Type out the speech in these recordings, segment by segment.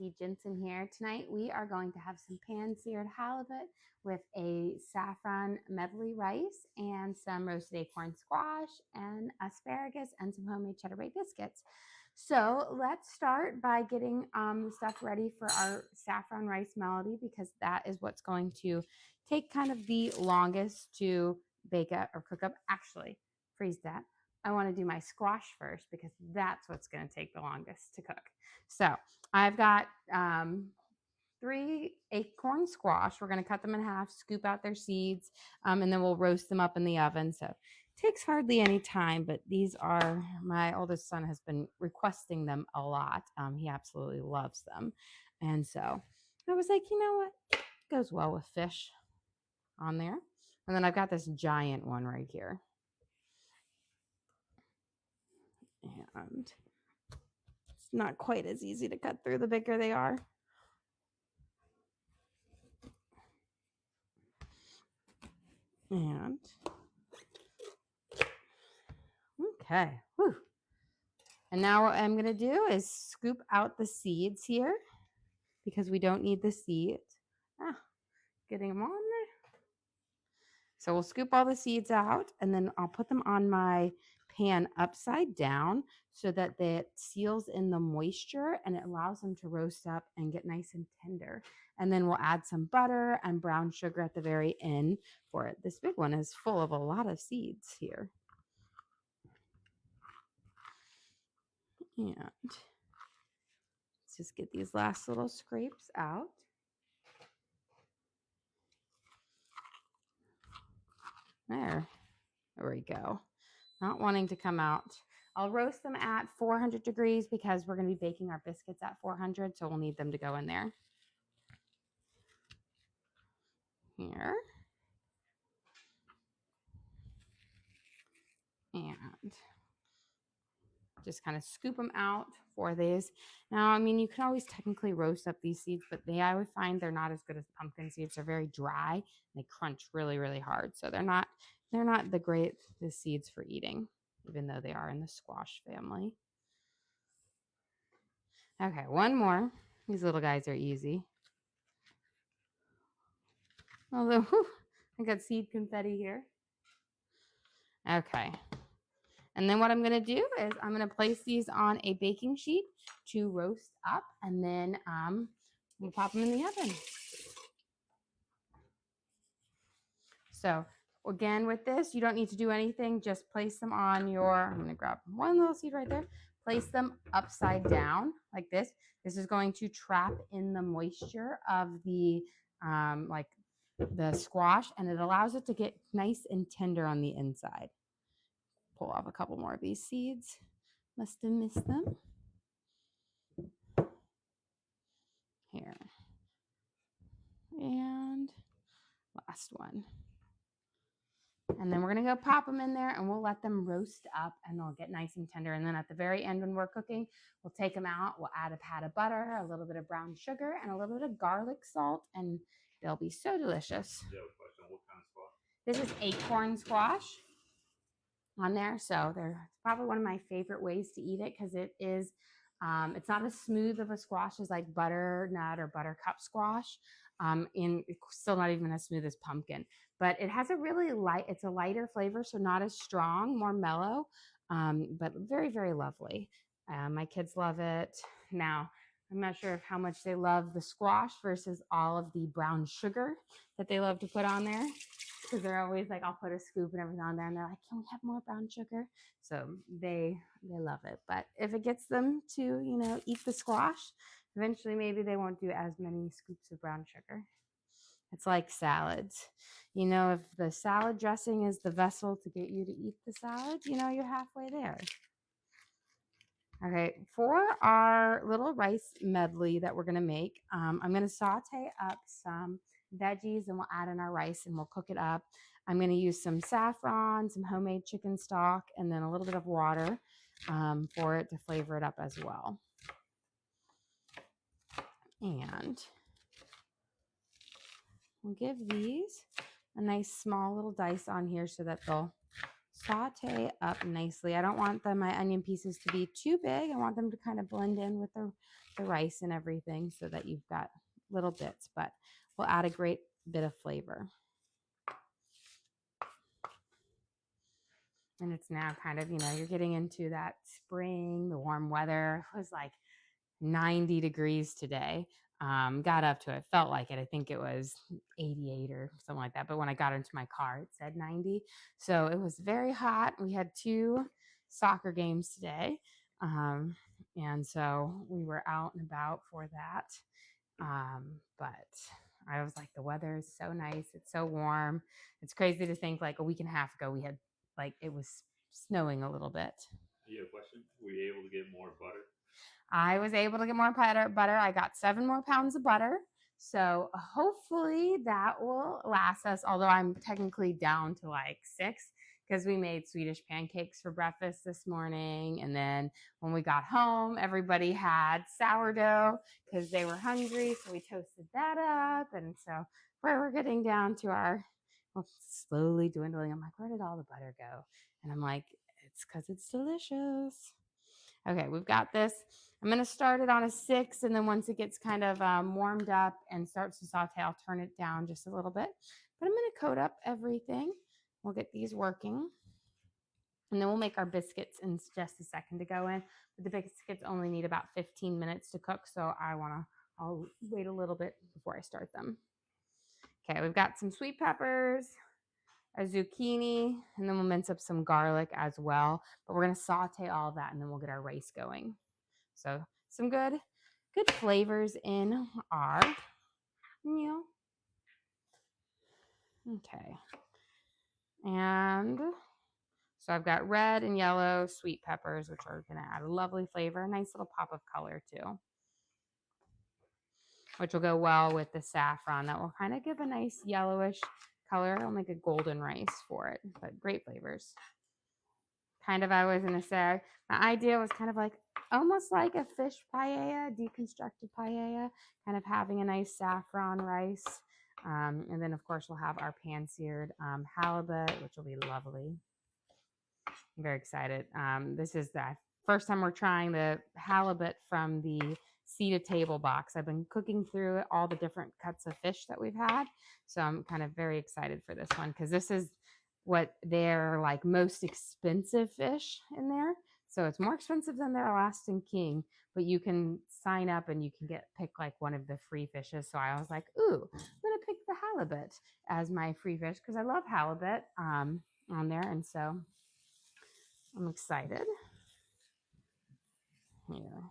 Auntie Jensen here. Tonight we are going to have some pan-seared halibut with a saffron medley rice and some roasted acorn squash and asparagus and some homemade cheddar bay biscuits. So let's start by getting the stuff ready for our saffron rice melody, because that is what's going to take kind of the longest to bake up or cook up. Actually, freeze that. I want to do my squash first because that's what's going to take the longest to cook. So I've got 3 acorn squash. We're going to cut them in half, scoop out their seeds, and then we'll roast them up in the oven. So it takes hardly any time, but these are, my oldest son has been requesting them a lot. He absolutely loves them. And so I was like, you know what? It goes well with fish on there. And then I've got this giant one right here. And it's not quite as easy to cut through the bigger they are. And okay. Whew. And now what I'm going to do is scoop out the seeds here because we don't need the seeds. Getting them on there. So we'll scoop all the seeds out, and then I'll put them on my pan upside down so that it seals in the moisture and it allows them to roast up and get nice and tender. And then we'll add some butter and brown sugar at the very end for it. This big one is full of a lot of seeds here. And let's just get these last little scrapes out. There we go. Not wanting to come out. I'll roast them at 400 degrees because we're going to be baking our biscuits at 400, so we'll need them to go in there. Here. And just kind of scoop them out for these. Now, I mean, you can always technically roast up these seeds, but I would find they're not as good as pumpkin seeds. They're very dry and they crunch really, really hard. So they're not the seeds for eating, even though they are in the squash family. Okay, one more. These little guys are easy. Although, I got seed confetti here. Okay. And then what I'm going to do is I'm going to place these on a baking sheet to roast up, and then we'll pop them in the oven. So again, with this, you don't need to do anything. Just place them on your, I'm going to grab one little seed right there. Place them upside down like this. This is going to trap in the moisture of the the squash, and it allows it to get nice and tender on the inside. Pull off a couple more of these seeds. Must have missed them. Here. And last one. And then we're going to go pop them in there, and we'll let them roast up, and they'll get nice and tender. And then at the very end, when we're cooking, we'll take them out. We'll add a pat of butter, a little bit of brown sugar, and a little bit of garlic salt, and they'll be so delicious. Yeah, question. What kind of squash? This is acorn squash on there. So they're probably one of my favorite ways to eat it, because it is, it's not as smooth of a squash as like butternut or buttercup squash. And it's still not even as smooth as pumpkin, but it has a really it's a lighter flavor. So not as strong, more mellow, but very, very lovely. My kids love it. Now, I'm not sure of how much they love the squash versus all of the brown sugar that they love to put on there. Because they're always like, I'll put a scoop and everything on there, and they're like, can we have more brown sugar? So they love it. But if it gets them to, eat the squash, eventually maybe they won't do as many scoops of brown sugar. It's like salads. If the salad dressing is the vessel to get you to eat the salad, you're halfway there. Okay, for our little rice medley that we're going to make, I'm going to saute up some veggies, and we'll add in our rice and we'll cook it up. I'm going to use some saffron, some homemade chicken stock, and then a little bit of water for it to flavor it up as well. And we'll give these a nice small little dice on here so that they'll saute up nicely. I don't want my onion pieces to be too big. I want them to kind of blend in with the rice and everything so that you've got little bits, but we'll add a great bit of flavor. And it's now kind of, you're getting into that spring, the warm weather. It was like 90 degrees today. Got up to it, felt like it. I think it was 88 or something like that. But when I got into my car, it said 90. So it was very hot. We had 2 soccer games today. And so we were out and about for that. But I was like, the weather is so nice. It's so warm. It's crazy to think like a week and a half ago, we had it was snowing a little bit. You have a question? Were you able to get more butter? I was able to get more butter. I got 7 more pounds of butter. So hopefully that will last us, although I'm technically down to like 6 because we made Swedish pancakes for breakfast this morning. And then when we got home, everybody had sourdough because they were hungry. So we toasted that up. And so we're getting down to our, slowly dwindling. I'm like, where did all the butter go? And I'm like, it's because it's delicious. Okay, we've got this. I'm going to start it on a 6, and then once it gets kind of warmed up and starts to saute, I'll turn it down just a little bit. But I'm going to coat up everything. We'll get these working. And then we'll make our biscuits in just a second to go in. But the biscuits only need about 15 minutes to cook, so I'll wait a little bit before I start them. Okay, we've got some sweet peppers, a zucchini, and then we'll mince up some garlic as well. But we're going to saute all of that, and then we'll get our rice going. So some good flavors in our meal. Okay. And so I've got red and yellow sweet peppers, which are going to add a lovely flavor, a nice little pop of color too, which will go well with the saffron. That will kind of give a nice yellowish color. I'll make a golden rice for it, but great flavors. Kind of, I was going to say, my idea was kind of like almost like a fish paella, deconstructed paella, kind of having a nice saffron rice. And then, of course, we'll have our pan-seared halibut, which will be lovely. I'm very excited. This is the first time we're trying the halibut from the seed to table box. I've been cooking through all the different cuts of fish that we've had. So I'm kind of very excited for this one because this is what their like most expensive fish in there. So it's more expensive than their Alaskan king, but you can sign up and you can pick like one of the free fishes. So I was like, ooh, I'm going to pick the halibut as my free fish because I love halibut on there. And so I'm excited. Here.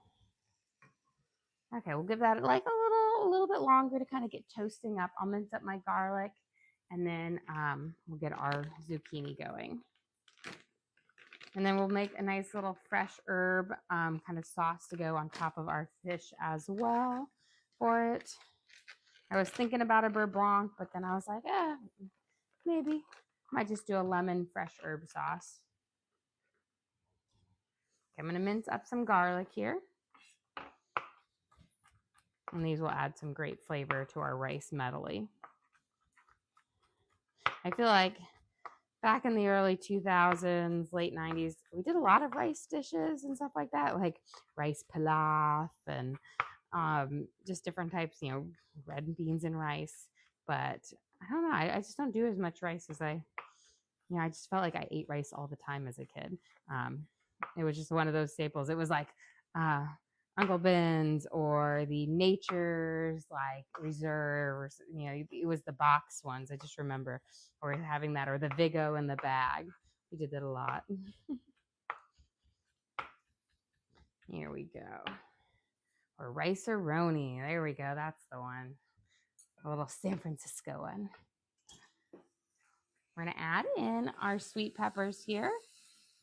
Okay, we'll give that like a little bit longer to kind of get toasting up. I'll mince up my garlic and then we'll get our zucchini going. And then we'll make a nice little fresh herb kind of sauce to go on top of our fish as well for it. I was thinking about a beurre blanc, but then I was like, maybe. Might just do a lemon fresh herb sauce. Okay, I'm going to mince up some garlic here. And these will add some great flavor to our rice medley. I feel like back in the early 2000s, late 90s, we did a lot of rice dishes and stuff like that, like rice pilaf and just different types, red beans and rice. But I don't know, I just don't do as much rice as I just felt like I ate rice all the time as a kid. It was just one of those staples. It was like Uncle Ben's or the Nature's like Reserve, or it was the box ones. I just remember, or having that, or the Vigo in the bag. We did that a lot. Here we go. Or rice-a-roni. There we go. That's the one. A little San Francisco one. We're going to add in our sweet peppers here.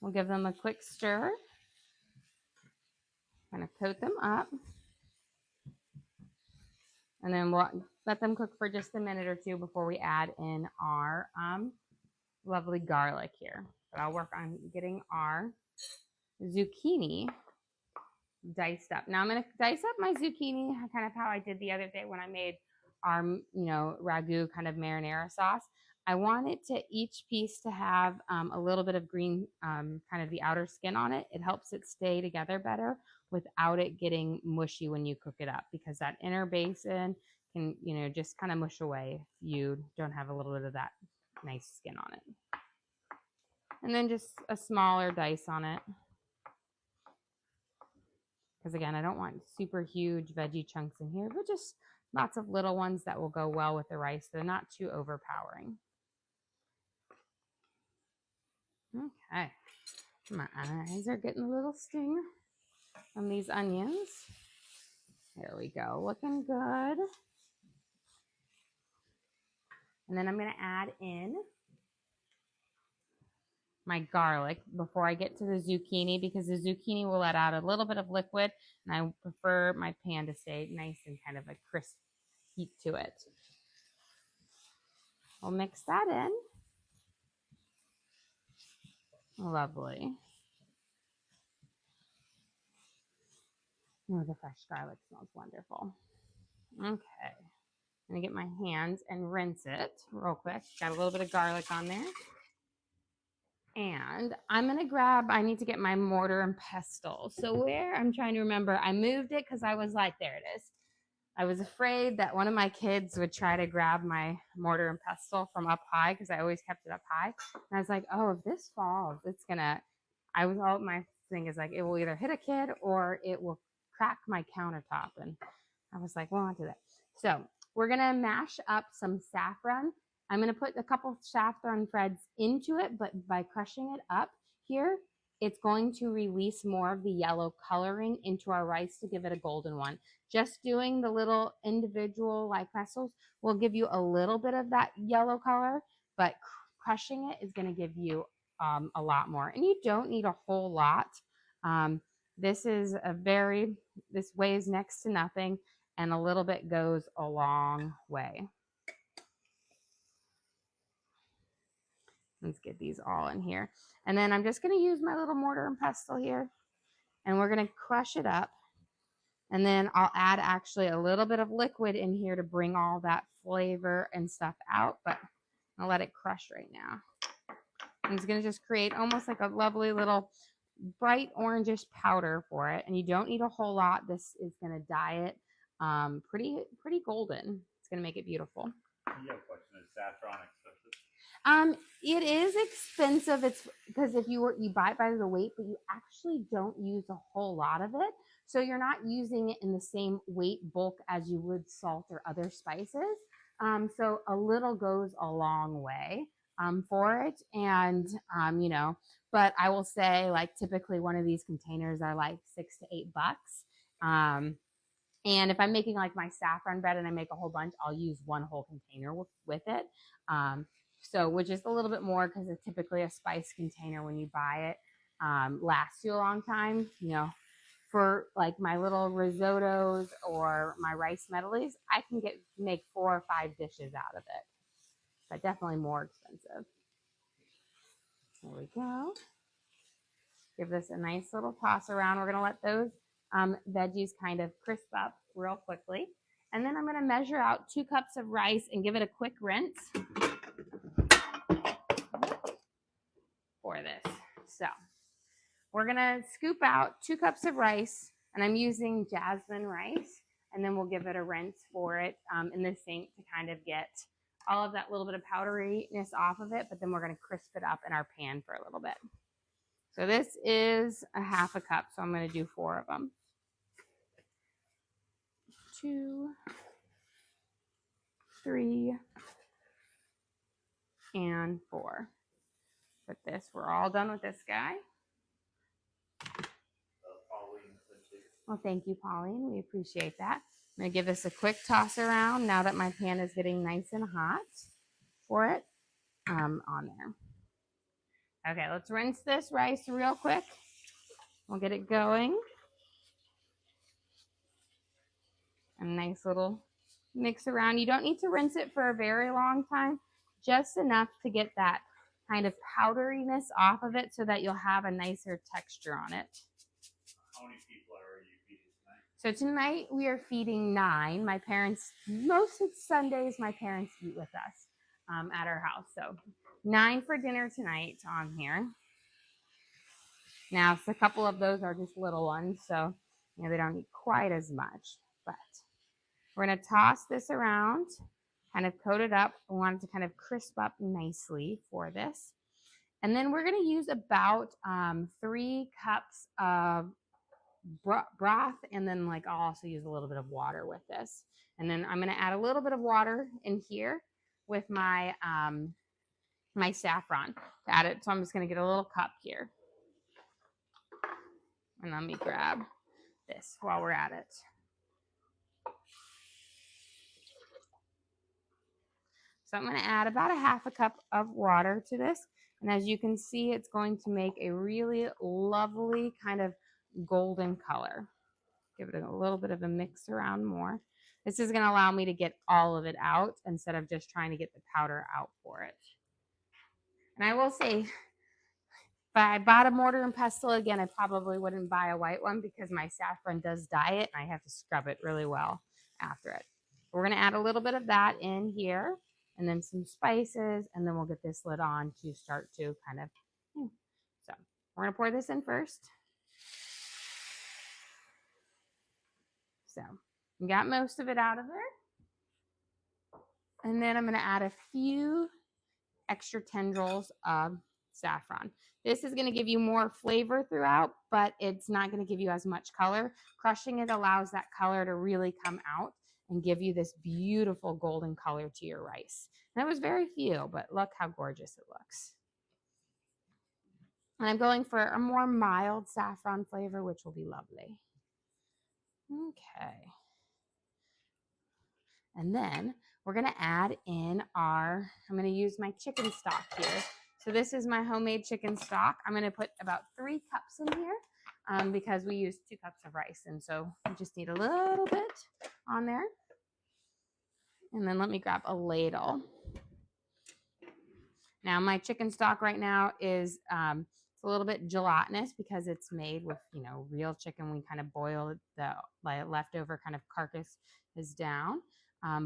We'll give them a quick stir. I'm going to coat them up. And then we'll let them cook for just a minute or two before we add in our lovely garlic here. But I'll work on getting our zucchini diced up. Now I'm going to dice up my zucchini, kind of how I did the other day when I made our, ragu kind of marinara sauce. I want it to each piece to have a little bit of green, kind of the outer skin on it. It helps it stay together better without it getting mushy when you cook it up, because that inner basin can, just kind of mush away if you don't have a little bit of that nice skin on it. And then just a smaller dice on it. Because again, I don't want super huge veggie chunks in here, but just lots of little ones that will go well with the rice. They're not too overpowering. Okay. My eyes are getting a little sting on these onions. There we go. Looking good. And then I'm going to add in my garlic before I get to the zucchini, because the zucchini will let out a little bit of liquid, and I prefer my pan to stay nice and kind of a crisp heat to it. We'll mix that in. Lovely. Oh, the fresh garlic smells wonderful. Okay. I'm going to get my hands and rinse it real quick. Got a little bit of garlic on there. And I'm going to I need to get my mortar and pestle. So I'm trying to remember, I moved it because I was like, there it is. I was afraid that one of my kids would try to grab my mortar and pestle from up high, because I always kept it up high. And I was like, oh, if this falls, my thing is like, it will either hit a kid or it will crack my countertop. And I was like, well, I'll do that. So we're going to mash up some saffron. I'm going to put a couple saffron threads into it, but by crushing it up here, it's going to release more of the yellow coloring into our rice to give it a golden one. Just doing the little individual like pestles will give you a little bit of that yellow color, but crushing it is going to give you a lot more. And you don't need a whole lot. This weighs next to nothing, and a little bit goes a long way. Let's get these all in here. And then I'm just going to use my little mortar and pestle here, and we're going to crush it up. And then I'll add actually a little bit of liquid in here to bring all that flavor and stuff out, but I'll let it crush right now. And it's going to just create almost like a lovely little bright orangish powder for it. And you don't need a whole lot. This is going to dye it pretty golden. It's going to make it beautiful. Yeah, question. Is saffron expensive? It is expensive. It's because if you buy it by the weight, but you actually don't use a whole lot of it. So you're not using it in the same weight bulk as you would salt or other spices. So a little goes a long way for it. And, but I will say, like, typically one of these containers are like $6 to $8. And if I'm making like my saffron bread and I make a whole bunch, I'll use one whole container with it. So which is a little bit more, because it's typically a spice container when you buy it, lasts you a long time. For like my little risottos or my rice medleys, I can make 4 or 5 dishes out of it, but definitely more expensive. There we go. Give this a nice little toss around. We're going to let those veggies kind of crisp up real quickly. And then I'm going to measure out 2 cups of rice and give it a quick rinse for this. So we're going to scoop out 2 cups of rice, and I'm using jasmine rice, and then we'll give it a rinse for it in the sink to kind of get all of that little bit of powderiness off of it, but then we're going to crisp it up in our pan for a little bit. So this is a 1/2 cup, so I'm going to do 4 of them. 2, 3, and 4. But we're all done with this guy. Well, thank you, Pauline. We appreciate that. I'm going to give this a quick toss around now that my pan is getting nice and hot for it on there. Okay, let's rinse this rice real quick. We'll get it going. A nice little mix around. You don't need to rinse it for a very long time, just enough to get that kind of powderiness off of it so that you'll have a nicer texture on it. How many people are you feeding tonight? So tonight we are feeding 9. Most of Sundays my parents eat with us. at our house. So 9 for dinner tonight on here. Now, a couple of those are just little ones, so they don't need quite as much. But we're going to toss this around, kind of coat it up. We want it to kind of crisp up nicely for this. And then we're going to use about 3 cups of broth, and then I'll also use a little bit of water with this. And then I'm going to add a little bit of water in here with my my saffron to add it. So I'm just going to get a little cup here. And let me grab this while we're at it. So I'm going to add about a 1/2 cup of water to this. And as you can see, it's going to make a really lovely kind of golden color. Give it a little bit of a mix around more. This is going to allow me to get all of it out instead of just trying to get the powder out for it. And I will say, if I bought a mortar and pestle again, I probably wouldn't buy a white one because my saffron does dye it and I have to scrub it really well after it. We're going to add a little bit of that in here and then some spices, and then we'll get this lid on to start to kind of, so we're going to pour this in first. So we got most of it out of there. And then I'm going to add a few extra tendrils of saffron. This is going to give you more flavor throughout, but it's not going to give you as much color. Crushing it allows that color to really come out and give you this beautiful golden color to your rice. And it was very few, but look how gorgeous it looks. And I'm going for a more mild saffron flavor, which will be lovely. Okay. And then we're going to add in I'm going to use my chicken stock here. So this is my homemade chicken stock. I'm going to put about 3 cups in here because we use 2 cups of rice. And so we just need a little bit on there. And then let me grab a ladle. Now my chicken stock right now is it's a little bit gelatinous because it's made with, real chicken. We kind of boil the leftover kind of carcass is down.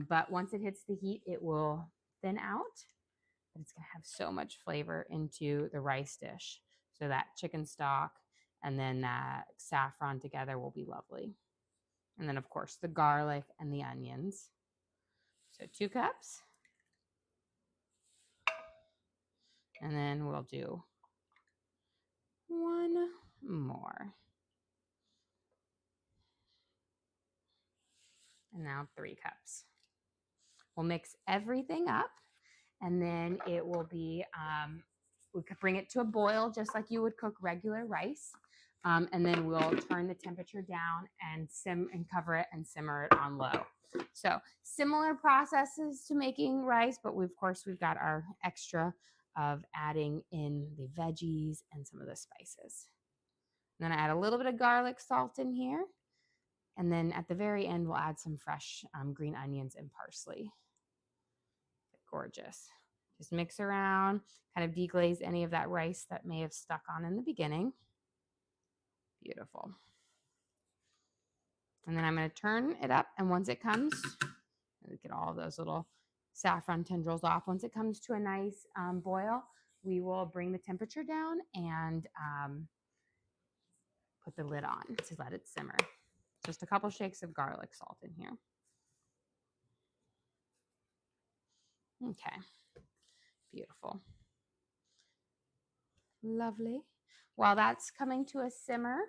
But once it hits the heat, it will thin out. But it's going to have so much flavor into the rice dish. So that chicken stock and then that saffron together will be lovely. And then, of course, the garlic and the onions. So 2 cups. And then we'll do 1 more. And now 3 cups. We'll mix everything up, and then it will be, we could bring it to a boil just like you would cook regular rice. And then we'll turn the temperature down and cover it and simmer it on low. So similar processes to making rice, but of course we've got our extra of adding in the veggies and some of the spices. And then I add a little bit of garlic salt in here. And then at the very end, we'll add some fresh green onions and parsley. Gorgeous. Just mix around, kind of deglaze any of that rice that may have stuck on in the beginning. Beautiful. And then I'm going to turn it up, and once it comes, get all those little saffron tendrils off. Once it comes to a nice boil, we will bring the temperature down and put the lid on to let it simmer. Just a couple shakes of garlic salt in here. Okay, beautiful. Lovely. While that's coming to a simmer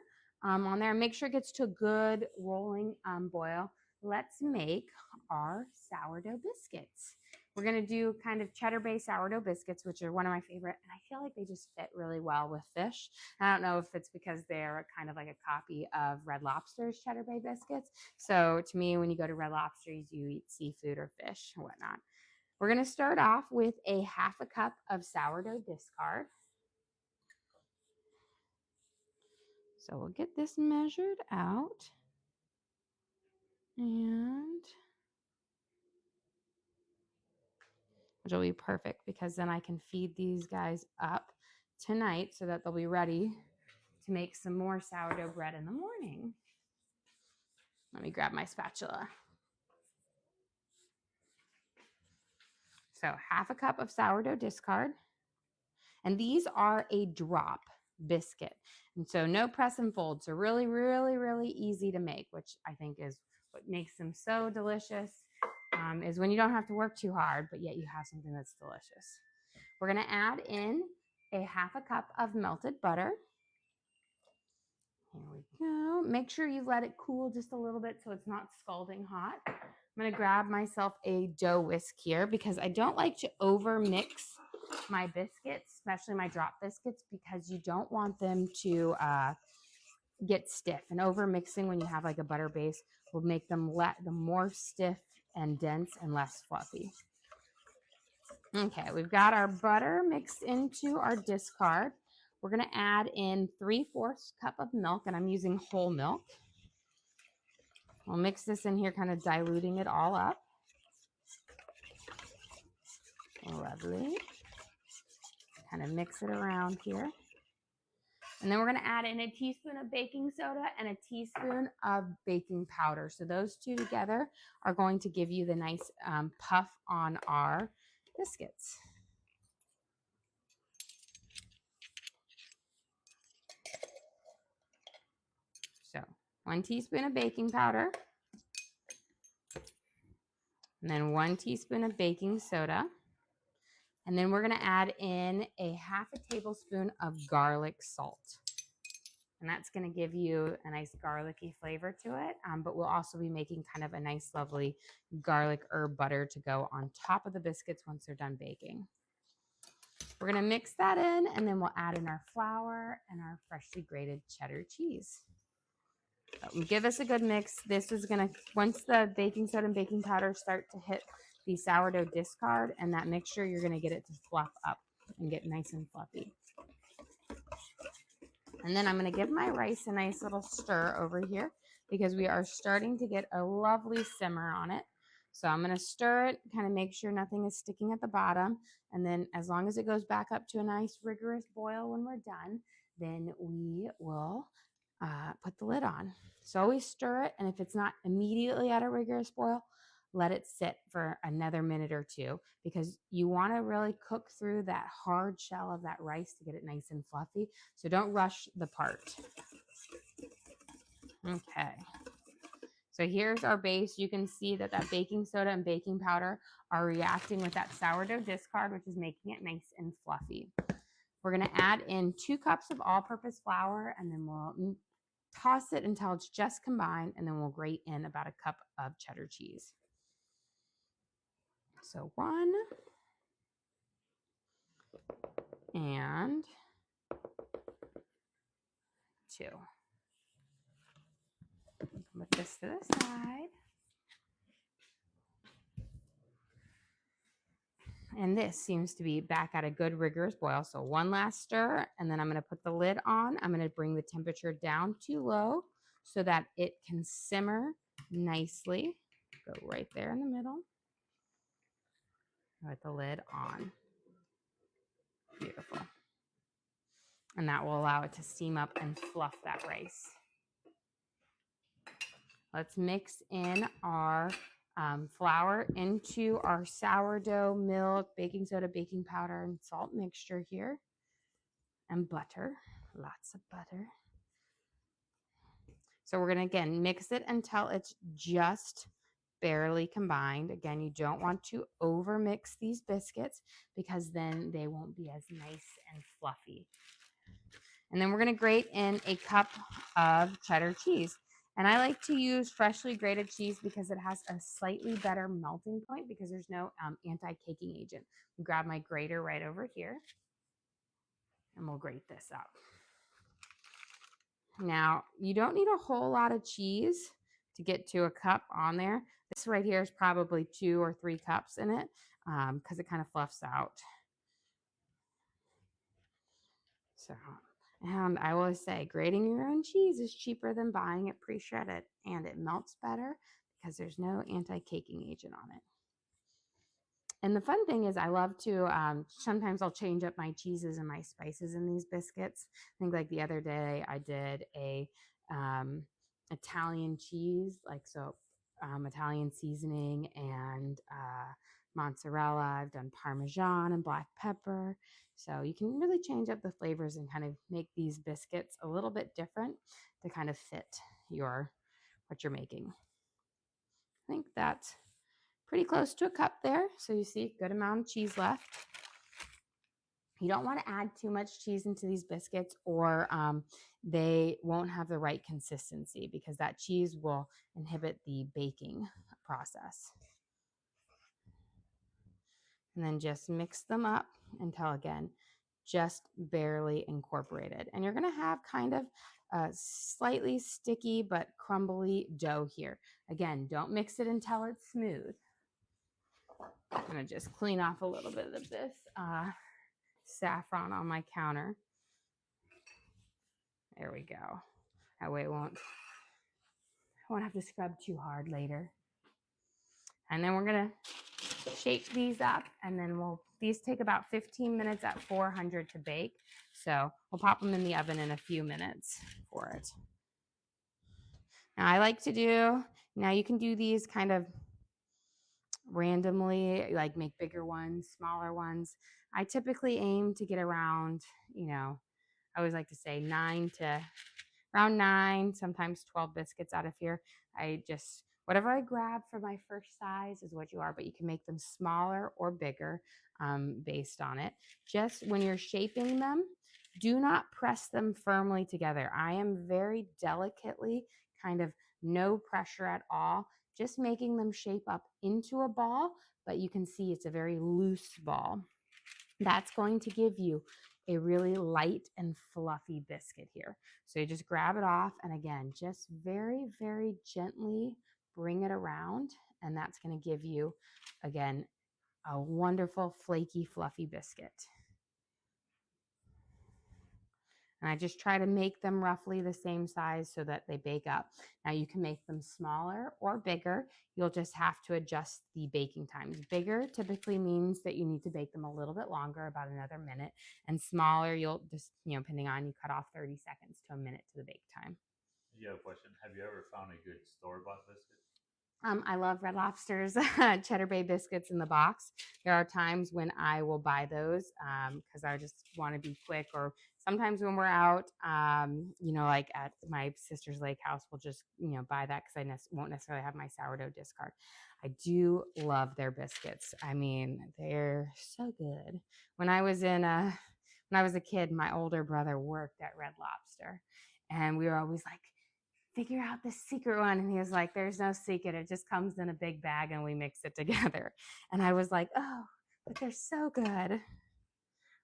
on there, make sure it gets to a good rolling boil. Let's make our sourdough biscuits. We're going to do kind of cheddar-based sourdough biscuits, which are one of my favorite, and I feel like they just fit really well with fish. I don't know if it's because they're kind of like a copy of Red Lobster's cheddar bay biscuits. So to me, when you go to Red Lobster, you eat seafood or fish or whatnot. We're going to start off with a 1/2 cup of sourdough discard. So we'll get this measured out. And which will be perfect because then I can feed these guys up tonight so that they'll be ready to make some more sourdough bread in the morning. Let me grab my spatula. So 1/2 cup of sourdough discard. And these are a drop biscuit. And so no press and fold. So really, really, really easy to make, which I think is what makes them so delicious, is when you don't have to work too hard, but yet you have something that's delicious. We're going to add in a 1/2 cup of melted butter. Here we go. Make sure you let it cool just a little bit so it's not scalding hot. I'm going to grab myself a dough whisk here because I don't like to over mix my biscuits, especially my drop biscuits, because you don't want them to get stiff. And over mixing when you have like a butter base will make them more stiff and dense and less fluffy. Okay, we've got our butter mixed into our discard. We're going to add in 3/4 cup of milk, and I'm using whole milk. We'll mix this in here, kind of diluting it all up. Lovely. Kind of mix it around here. And then we're going to add in a teaspoon of baking soda and a teaspoon of baking powder. So those two together are going to give you the nice puff on our biscuits. So 1 teaspoon of baking powder, and then 1 teaspoon of baking soda. And then we're going to add in a 1/2 tablespoon of garlic salt. And that's going to give you a nice garlicky flavor to it. But we'll also be making kind of a nice, lovely garlic herb butter to go on top of the biscuits once they're done baking. We're going to mix that in, and then we'll add in our flour and our freshly grated cheddar cheese. So give this a good mix. This is going to, once the baking soda and baking powder start to hit the sourdough discard and that mixture, you're going to get it to fluff up and get nice and fluffy. And then I'm going to give my rice a nice little stir over here because we are starting to get a lovely simmer on it. So I'm going to stir it, kind of make sure nothing is sticking at the bottom. And then as long as it goes back up to a nice rigorous boil when we're done, then we will put the lid on. So always stir it. And if it's not immediately at a rigorous boil, let it sit for another minute or two because you want to really cook through that hard shell of that rice to get it nice and fluffy. So don't rush the part. Okay. So here's our base. You can see that that baking soda and baking powder are reacting with that sourdough discard, which is making it nice and fluffy. We're going to add in 2 cups of all-purpose flour, and then we'll toss it until it's just combined, and then we'll grate in about 1 cup of cheddar cheese. So 1 and 2. Put this to the side. And this seems to be back at a good rigorous boil. So 1 last stir, and then I'm going to put the lid on. I'm going to bring the temperature down to low so that it can simmer nicely. Go right there in the middle. With the lid on. Beautiful. And that will allow it to steam up and fluff that rice. Let's mix in our flour into our sourdough, milk, baking soda, baking powder, and salt mixture here. And butter, lots of butter. So we're going to, again, mix it until it's just barely combined. Again, you don't want to over mix these biscuits because then they won't be as nice and fluffy. And then we're going to grate in 1 cup of cheddar cheese. And I like to use freshly grated cheese because it has a slightly better melting point because there's no anti-caking agent. I'll grab my grater right over here and we'll grate this up. Now, you don't need a whole lot of cheese to get to 1 cup on there. This right here is probably 2 or 3 cups in it because it kind of fluffs out. So, and I always say grating your own cheese is cheaper than buying it pre-shredded, and it melts better because there's no anti-caking agent on it. And the fun thing is I love to, sometimes I'll change up my cheeses and my spices in these biscuits. I think like the other day I did a Italian cheese, like so Italian seasoning and mozzarella. I've done Parmesan and black pepper. So you can really change up the flavors and kind of make these biscuits a little bit different to kind of fit what you're making. I think that's pretty close to a cup there. So you see a good amount of cheese left. You don't want to add too much cheese into these biscuits or they won't have the right consistency because that cheese will inhibit the baking process. And then just mix them up until, again, just barely incorporated. And you're going to have kind of a slightly sticky but crumbly dough here. Again, don't mix it until it's smooth. I'm going to just clean off a little bit of this saffron on my counter. There we go. That way I won't have to scrub too hard later. And then we're going to shake these up, and then these take about 15 minutes at 400 to bake. So we'll pop them in the oven in a few minutes for it. Now I like to do, now you can do these kind of randomly, like make bigger ones, smaller ones. I typically aim to get around, I always like to say around 9, sometimes 12 biscuits out of here. Whatever I grab for my first size is what you are, but you can make them smaller or bigger based on it. Just when you're shaping them, do not press them firmly together. I am very delicately, kind of no pressure at all, just making them shape up into a ball, but you can see it's a very loose ball. That's going to give you a really light and fluffy biscuit here. So you just grab it off, and again, just very, very gently bring it around, and that's going to give you, again, a wonderful, flaky, fluffy biscuit. And I just try to make them roughly the same size so that they bake up. Now you can make them smaller or bigger. You'll just have to adjust the baking times. Bigger typically means that you need to bake them a little bit longer, about another minute. And smaller, you'll just, depending on, you cut off 30 seconds to a minute to the bake time. You have a question. Have you ever found a good store-bought biscuit? I love Red Lobster's Cheddar Bay biscuits in the box. There are times when I will buy those because I just want to be quick, or sometimes when we're out, like at my sister's lake house, we'll just, buy that because I won't necessarily have my sourdough discard. I do love their biscuits. I mean, they're so good. When I was a kid, my older brother worked at Red Lobster, and we were always like, figure out the secret one. And he was like, there's no secret. It just comes in a big bag and we mix it together. And I was like, oh, but they're so good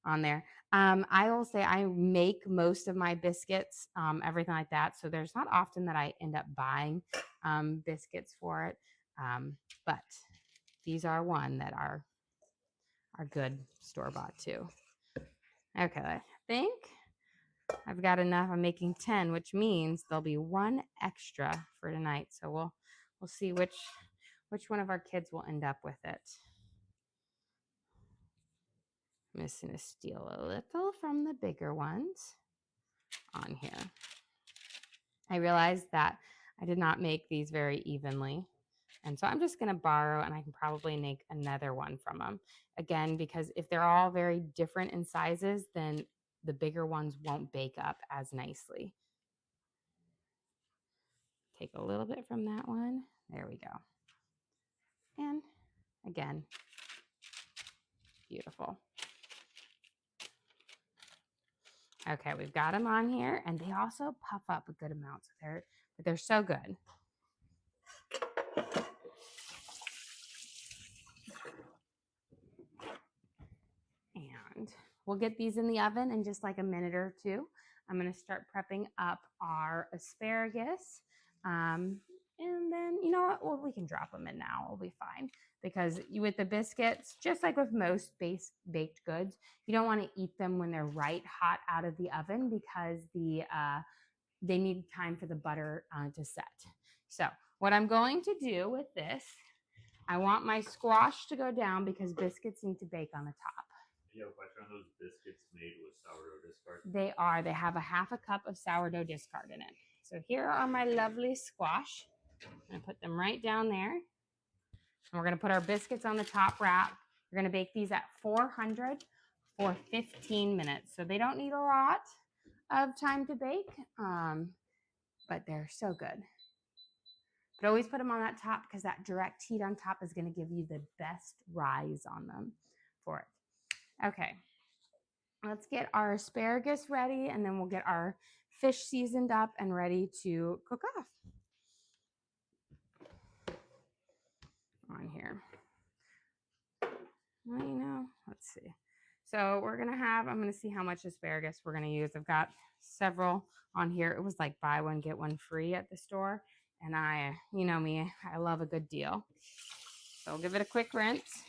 on there. I will say I make most of my biscuits, everything like that. So there's not often that I end up buying biscuits for it. But these are one that are good store-bought too. Okay, I think I've got enough. I'm making 10, which means there'll be one extra for tonight. So we'll see which one of our kids will end up with it. I'm just going to steal a little from the bigger ones on here. I realized that I did not make these very evenly. And so I'm just going to borrow, and I can probably make another one from them. Again, because if they're all very different in sizes, then the bigger ones won't bake up as nicely. Take a little bit from that one. There we go. And again, beautiful. Okay, we've got them on here, and they also puff up a good amount. So they're so good. And we'll get these in the oven in just like a minute or two. I'm going to start prepping up our asparagus. And then, you know what? Well, we can drop them in now. We'll be fine. Because with the biscuits, just like with most baked goods, you don't want to eat them when they're right hot out of the oven because they need time for the butter to set. So what I'm going to do with this, I want my squash to go down because biscuits need to bake on the top. You have a question on those biscuits made with sourdough discard? They are. They have a half a cup of sourdough discard in it. So here are my lovely squash. I'm going to put them right down there. And we're going to put our biscuits on the top rack. We're going to bake these at 400 for 15 minutes. So they don't need a lot of time to bake, but they're so good. But always put them on that top because that direct heat on top is going to give you the best rise on them for it. Okay, let's get our asparagus ready, and then we'll get our fish seasoned up and ready to cook off. On here. Well, you know, let's see. So we're going to have, I'm going to see how much asparagus we're going to use. I've got several on here. It was like buy one, get one free at the store. And you know me, I love a good deal. So I'll give it a quick rinse.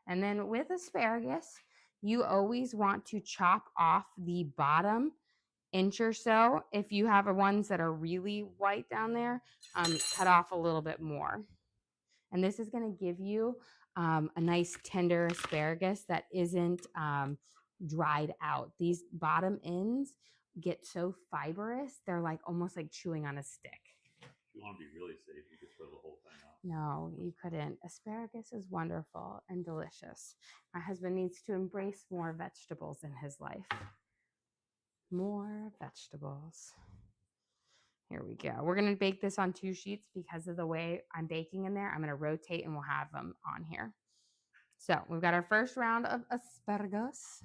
And then with asparagus, you always want to chop off the bottom inch or so. If you have ones that are really white down there, cut off a little bit more. And this is going to give you a nice tender asparagus that isn't dried out. These bottom ends get so fibrous, they're like almost like chewing on a stick. If you want to be really safe, you could throw the whole thing out. No, you couldn't. Asparagus is wonderful and delicious. My husband needs to embrace more vegetables in his life. More vegetables. Here we go. We're going to bake this on 2 sheets because of the way I'm baking in there. I'm going to rotate and we'll have them on here. So we've got our first round of asparagus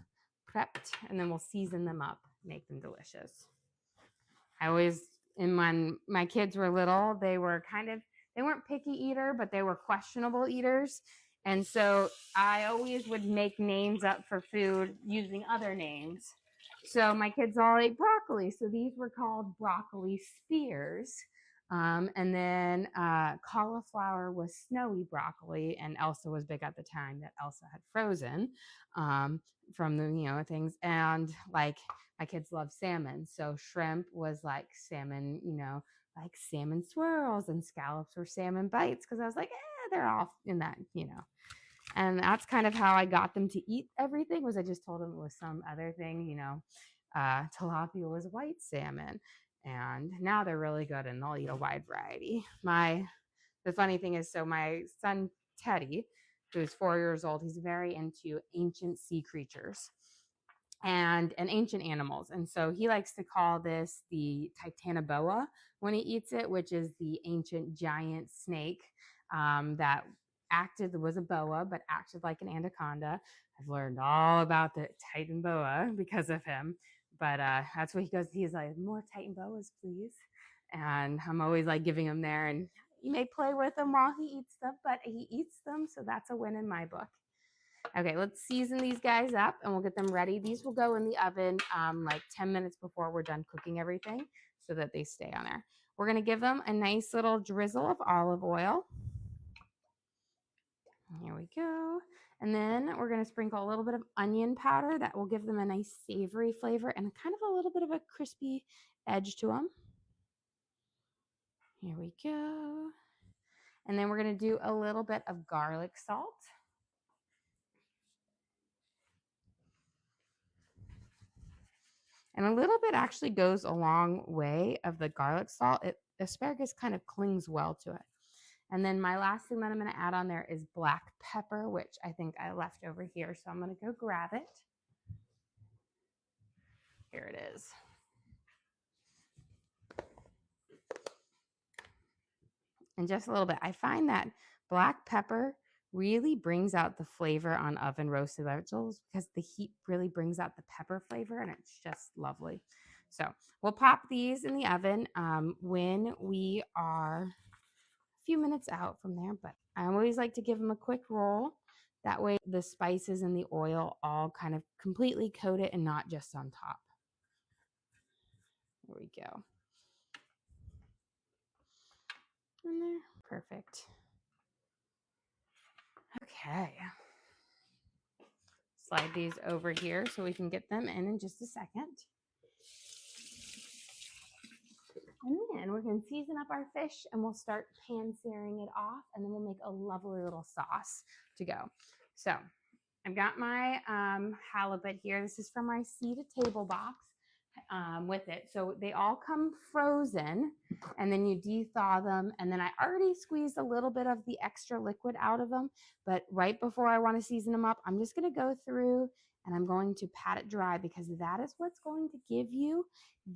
prepped, and then we'll season them up, make them delicious. I always, when my kids were little, they weren't picky eater, but they were questionable eaters. And so I always would make names up for food using other names. So my kids all ate broccoli. So these were called broccoli spears. And then cauliflower was snowy broccoli. And Elsa was big at the time that Elsa had frozen from the, things. And like my kids love salmon. So shrimp was like salmon, like salmon swirls, and scallops were salmon bites. Cause I was like, they're all in that, And that's kind of how I got them to eat everything, was I just told them it was some other thing, tilapia was white salmon. And now they're really good and they'll eat a wide variety. The funny thing is, so my son Teddy, who's 4 years old, he's very into ancient sea creatures and ancient animals. And so he likes to call this the Titanoboa when he eats it, which is the ancient giant snake that was a boa, but acted like an anaconda. I've learned all about the Titan boa because of him. But that's what he goes. He's like, more Titan boas, please. And I'm always like giving him there. And you may play with them while he eats them, but he eats them. So that's a win in my book. Okay, let's season these guys up and we'll get them ready. These will go in the oven like 10 minutes before we're done cooking everything so that they stay on there. We're going to give them a nice little drizzle of olive oil. Here we go. And then we're going to sprinkle a little bit of onion powder that will give them a nice savory flavor and kind of a little bit of a crispy edge to them. Here we go. And then we're going to do a little bit of garlic salt. And a little bit actually goes a long way of the garlic salt. Asparagus kind of clings well to it. And then my last thing that I'm going to add on there is black pepper, which I think I left over here. So I'm going to go grab it. Here it is. And just a little bit. I find that black pepper really brings out the flavor on oven roasted vegetables because the heat really brings out the pepper flavor, and it's just lovely. So we'll pop these in the oven when we are a few minutes out from there, but I always like to give them a quick roll. That way the spices and the oil all kind of completely coat it and not just on top. There we go. In there. Perfect. Okay. Slide these over here so we can get them in just a second. And then we're going to season up our fish and we'll start pan searing it off, and then we'll make a lovely little sauce to go. So I've got my halibut here. This is from my seed to table box. with it. So they all come frozen, and then you de-thaw them. And then I already squeezed a little bit of the extra liquid out of them. But right before I want to season them up, I'm just going to go through and I'm going to pat it dry, because that is what's going to give you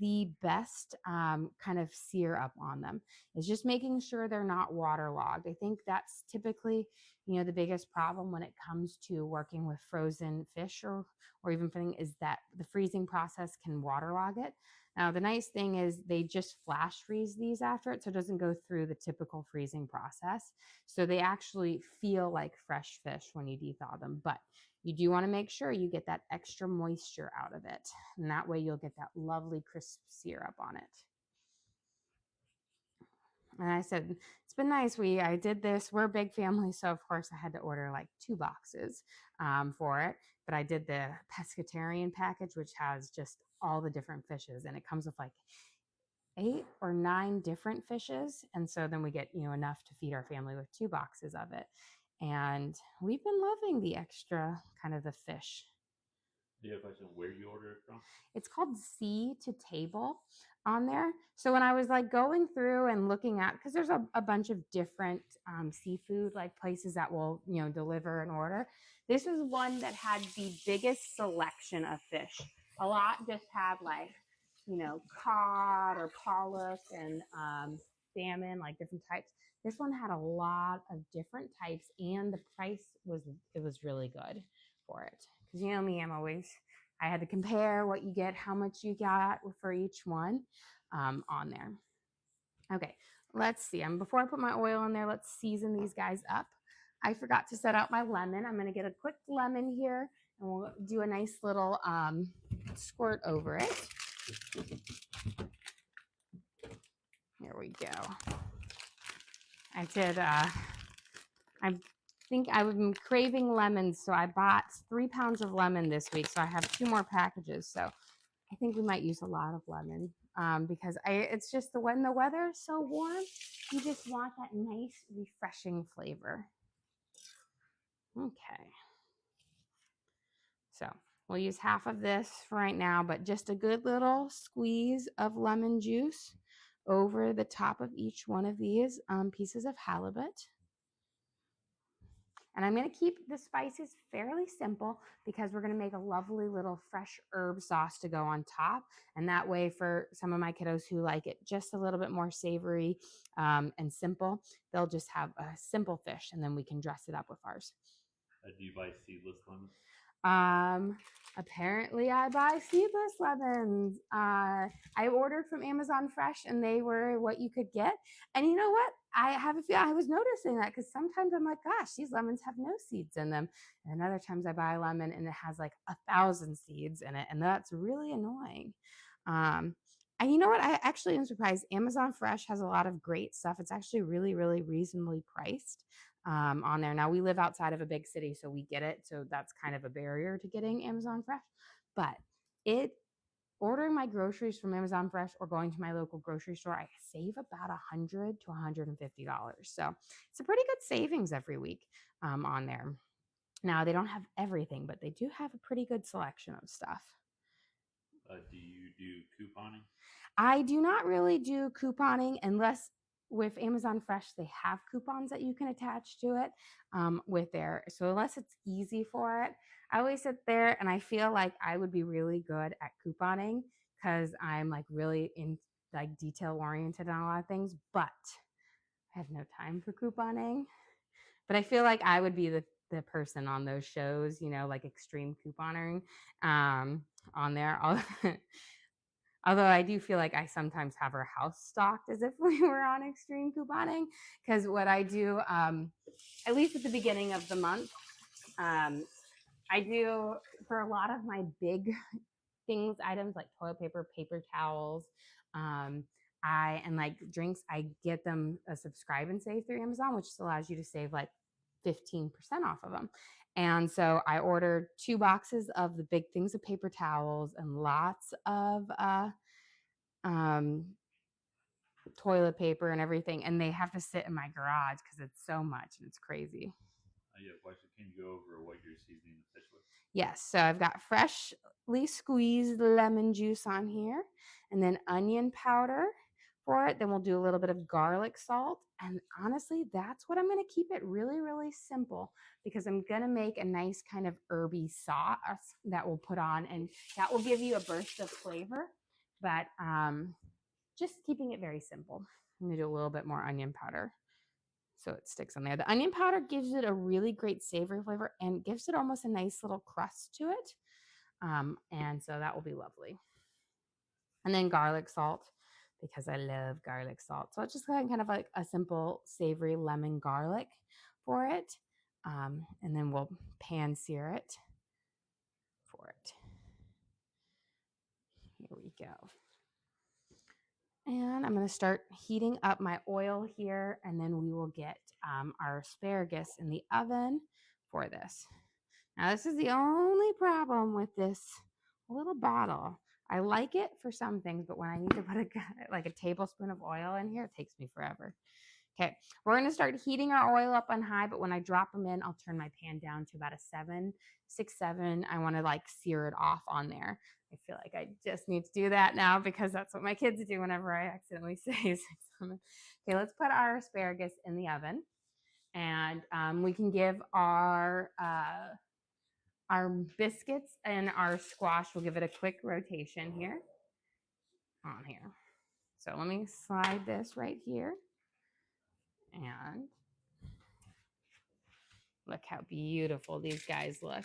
the best kind of sear up on them. Is just making sure they're not waterlogged. I think that's typically, the biggest problem when it comes to working with frozen fish or even thing is that the freezing process can waterlog it. Now, the nice thing is they just flash freeze these after it, so it doesn't go through the typical freezing process. So they actually feel like fresh fish when you de-thaw them, but you do want to make sure you get that extra moisture out of it. And that way you'll get that lovely crisp syrup on it. And I said, it's been nice. I did this. We're a big family. So of course I had to order like 2 boxes for it. But I did the pescatarian package, which has just all the different fishes. And it comes with like 8 or 9 different fishes. And so then we get, enough to feed our family with 2 boxes of it. And we've been loving the extra kind of the fish. Do you have a question where you order it from? It's called Sea to Table on there. So when I was like going through and looking at, because there's a bunch of different seafood like places that will, deliver an order. This was one that had the biggest selection of fish. A lot just had like, cod or pollock and salmon, like different types. This one had a lot of different types, and the price was really good for it. Because you know me, I had to compare what you get, how much you got for each one on there. Okay, let's see. Before I put my oil in there, let's season these guys up. I forgot to set out my lemon. I'm going to get a quick lemon here, and we'll do a nice little squirt over it. Here we go. I think I've been craving lemons, so I bought 3 pounds of lemon this week, so I have 2 more packages. So I think we might use a lot of lemon because it's just when the weather is so warm, you just want that nice, refreshing flavor. Okay. So we'll use half of this for right now, but just a good little squeeze of lemon juice over the top of each one of these pieces of halibut. And I'm going to keep the spices fairly simple because we're going to make a lovely little fresh herb sauce to go on top. And that way for some of my kiddos who like it just a little bit more savory and simple, they'll just have a simple fish and then we can dress it up with ours. Do you buy seedless lemons? Apparently I buy seedless lemons. I ordered from Amazon Fresh and they were what you could get. And you know what? I was noticing that because sometimes I'm like, gosh, these lemons have no seeds in them. And other times I buy a lemon and it has like 1,000 seeds in it. And that's really annoying. And you know what? I actually am surprised. Amazon Fresh has a lot of great stuff. It's actually really, really reasonably priced on there. Now we live outside of a big city, so we get it. So that's kind of a barrier to getting Amazon Fresh. But ordering my groceries from Amazon Fresh or going to my local grocery store, I save about $100 to $150. So it's a pretty good savings every week on there. Now they don't have everything, but they do have a pretty good selection of stuff. Do you do couponing? I do not really do couponing unless with Amazon Fresh, they have coupons that you can attach to it with there. So unless it's easy for it, I always sit there and I feel like I would be really good at couponing because I'm like really in like detail oriented on a lot of things, but I have no time for couponing. But I feel like I would be the person on those shows, like extreme couponing on there. Although I do feel like I sometimes have our house stocked as if we were on extreme couponing. Because what I do, at least at the beginning of the month, I do for a lot of my big items like toilet paper, paper towels, and like drinks, I get them a subscribe and save through Amazon, which allows you to save like 15% off of them. And so I ordered 2 boxes of the big things of paper towels and lots of toilet paper and everything. And they have to sit in my garage because it's so much and it's crazy. Yeah, question. Can you go over what you're seasoning the fish with? Yes, so I've got freshly squeezed lemon juice on here, and then onion powder for it. Then we'll do a little bit of garlic salt. And honestly, that's what I'm going to keep it really, really simple because I'm going to make a nice kind of herby sauce that we'll put on, and that will give you a burst of flavor. But just keeping it very simple. I'm going to do a little bit more onion powder so it sticks on there. The onion powder gives it a really great savory flavor and gives it almost a nice little crust to it. And so that will be lovely. And then garlic salt, because I love garlic salt. So it's just kind of like a simple savory lemon garlic for it. And then we'll pan sear it for it. Here we go. And I'm going to start heating up my oil here, and then we will get our asparagus in the oven for this. Now, this is the only problem with this little bottle. I like it for some things, but when I need to put like a tablespoon of oil in here, it takes me forever. Okay, we're going to start heating our oil up on high, but when I drop them in, I'll turn my pan down to about a 6, 7. I want to like sear it off on there. I feel like I just need to do that now because that's what my kids do whenever I accidentally say 6, 7. Okay, let's put our asparagus in the oven, and we can give our biscuits and our squash, we'll give it a quick rotation here on here. So let me slide this right here. And look how beautiful these guys look.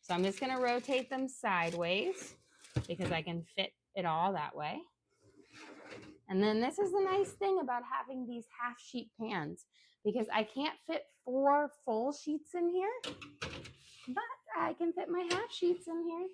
So I'm just going to rotate them sideways because I can fit it all that way. And then this is the nice thing about having these half sheet pans, because I can't fit 4 full sheets in here, but I can fit my half sheets in here.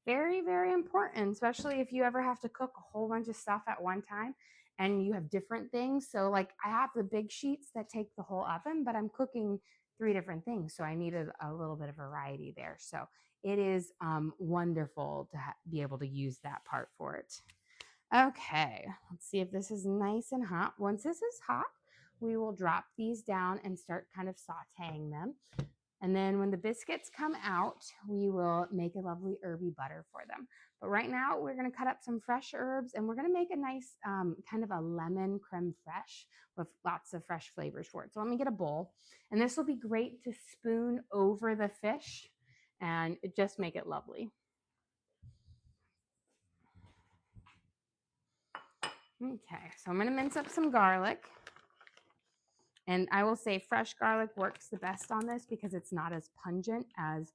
Very, very important, especially if you ever have to cook a whole bunch of stuff at one time and you have different things. So like I have the big sheets that take the whole oven, but I'm cooking 3 different things. So I needed a little bit of variety there. So it is wonderful to be able to use that part for it. Okay, let's see if this is nice and hot. Once this is hot, we will drop these down and start kind of sauteing them. And then when the biscuits come out, we will make a lovely herby butter for them. But right now, we're going to cut up some fresh herbs, and we're going to make a nice kind of a lemon crème fraîche with lots of fresh flavors for it. So let me get a bowl. And this will be great to spoon over the fish and just make it lovely. Okay, so I'm going to mince up some garlic. And I will say fresh garlic works the best on this because it's not as pungent as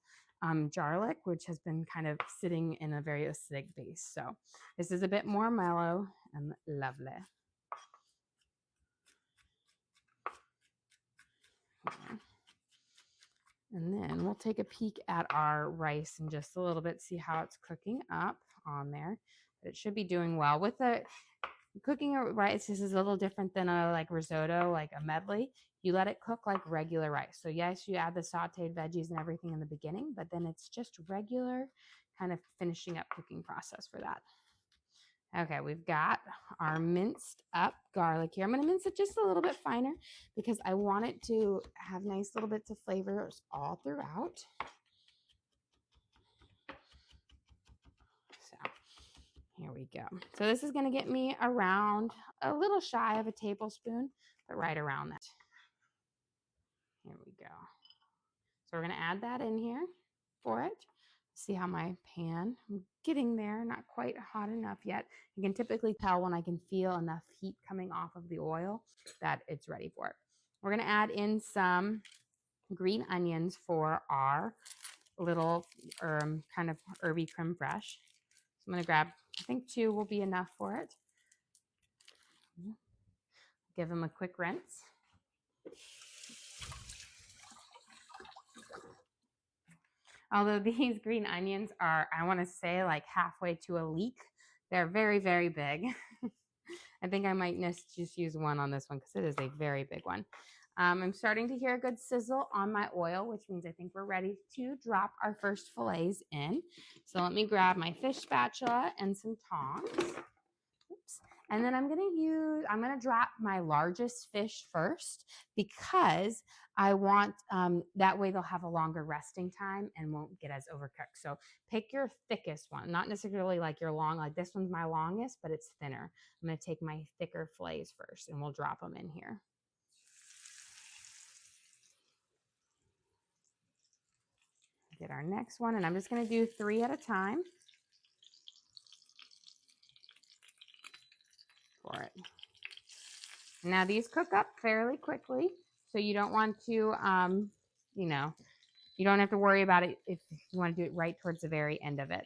garlic, which has been kind of sitting in a very acidic base. So this is a bit more mellow and lovely. And then we'll take a peek at our rice in just a little bit, see how it's cooking up on there. But it should be doing well. With the cooking rice, this is a little different than a like risotto, like a medley. You let it cook like regular rice. So yes, you add the sauteed veggies and everything in the beginning, but then it's just regular kind of finishing up cooking process for that. Okay, we've got our minced up garlic here. I'm going to mince it just a little bit finer because I want it to have nice little bits of flavors all throughout. So here we go. So this is going to get me around a little shy of a tablespoon, but right around that. Here we go. So we're going to add that in here for it. See how my pan, I'm getting there, not quite hot enough yet. You can typically tell when I can feel enough heat coming off of the oil that it's ready for it. We're going to add in some green onions for our little kind of herby crème fraîche. So I'm going to grab, I think 2 will be enough for it. Give them a quick rinse. Although these green onions are, I want to say, like halfway to a leek. They're very, very big. I think I might just use one on this one because it is a very big one. I'm starting to hear a good sizzle on my oil, which means I think we're ready to drop our first fillets in. So let me grab my fish spatula and some tongs. Oops. And then I'm gonna drop my largest fish first because I want, that way they'll have a longer resting time and won't get as overcooked. So pick your thickest one, not necessarily like your long, like this one's my longest, but it's thinner. I'm gonna take my thicker fillets first and we'll drop them in here. Get our next one, and I'm just gonna do 3 at a time for it. Now these cook up fairly quickly, so you don't want to, you know, you don't have to worry about it if you want to do it right towards the very end of it.